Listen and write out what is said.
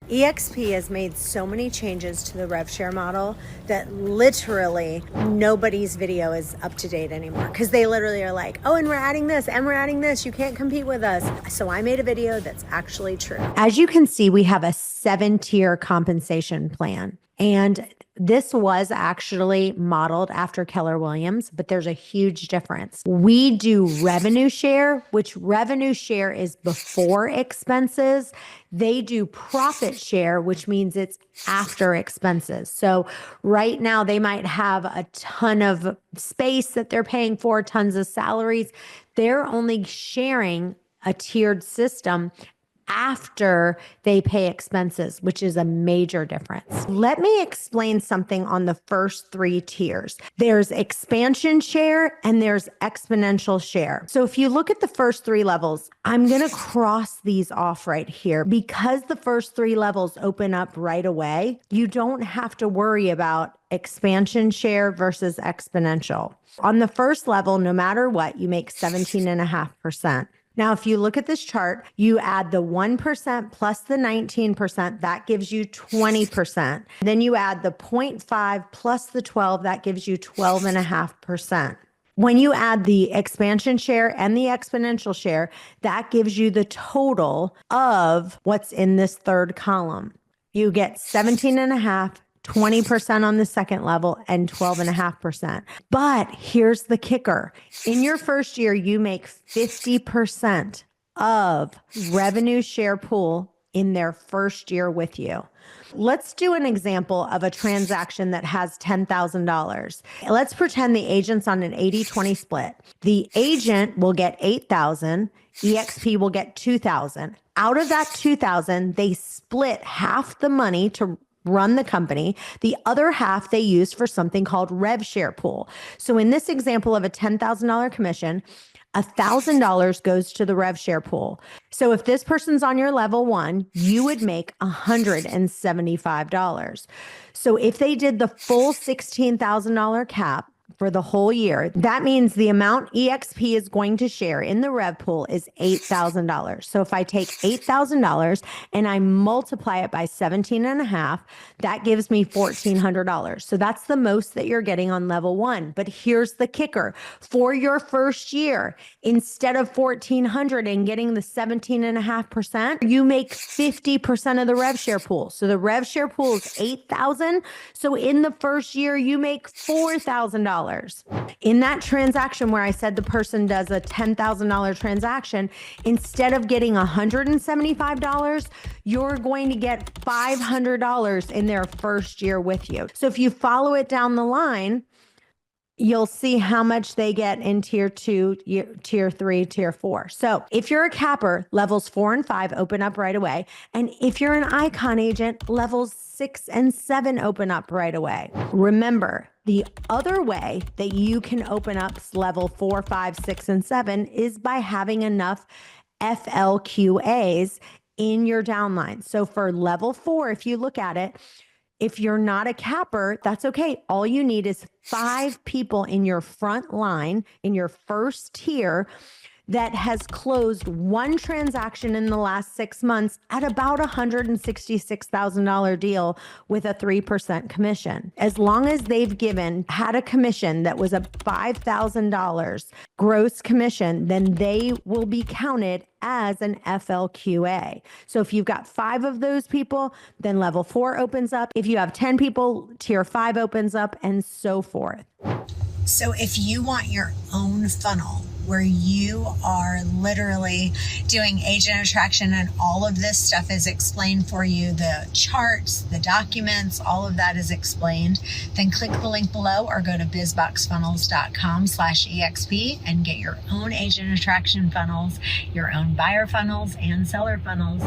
eXp has made so many changes to the RevShare model that literally nobody's video is up to date anymore, because they literally are like, oh, and we're adding this and we're adding this. You can't compete with us. So I made a video that's actually true. As you can see, we have a 7-tier compensation plan. And this was actually modeled after Keller Williams, but there's a huge difference. We do revenue share, which revenue share is before expenses. They do profit share, which means it's after expenses. So right now they might have a ton of space that they're paying for, tons of salaries. They're only sharing a tiered system after they pay expenses, which is a major difference. Let me explain something on the first 3 tiers. There's expansion share and there's exponential share. So if you look at the first 3 levels, I'm going to cross these off right here. Because the first 3 levels open up right away, you don't have to worry about expansion share versus exponential. On the first level, no matter what, you make 17.5%. Now, if you look at this chart, you add the 1% plus the 19%, that gives you 20%. Then you add the 0.5 plus the 12, that gives you 12.5%. When you add the expansion share and the exponential share, that gives you the total of what's in this third column. You get 17.5, 20% on the second level, and 12.5%. But here's the kicker. In your first year, you make 50% of revenue share pool in their first year with you. Let's do an example of a transaction that has $10,000. Let's pretend the agent's on an 80-20 split. The agent will get $8,000, eXp will get $2,000. Out of that $2,000, they split half the money to run the company. The other half they use for something called RevShare pool. So in this example of a $10,000 commission, $1,000 goes to the RevShare pool. So if this person's on your level 1, you would make $175. So if they did the full $16,000 cap for the whole year, that means the amount eXp is going to share in the Rev pool is $8,000. So if I take $8,000 and I multiply it by 17.5, that gives me $1,400. So that's the most that you're getting on level 1. But here's the kicker. For your first year, instead of $1,400 and getting the 17.5%, you make 50% of the RevShare pool. So the RevShare pool is $8,000. So in the first year, you make $4,000. In that transaction where I said the person does a $10,000 transaction, instead of getting $175, you're going to get $500 in their first year with you. So if you follow it down the line, you'll see how much they get in tier 2, tier 3, tier 4. So if you're a capper, levels 4 and 5 open up right away. And if you're an icon agent, levels 6 and 7 open up right away. Remember, the other way that you can open up level 4, 5, 6, and 7 is by having enough FLQAs in your downline. So for level 4, if you look at it, if you're not a capper, that's okay. All you need is 5 people in your front line, in your first tier, that has closed 1 transaction in the last 6 months at about $166,000 deal with a 3% commission. As long as they've had a commission that was a $5,000 gross commission, then they will be counted as an FLQA. So if you've got 5 of those people, then level 4 opens up. If you have 10 people, tier 5 opens up, and so forth. So if you want your own funnel where you are literally doing agent attraction and all of this stuff is explained for you, the charts, the documents, all of that is explained, then click the link below or go to bizboxfunnels.com/exp and get your own agent attraction funnels, your own buyer funnels and seller funnels.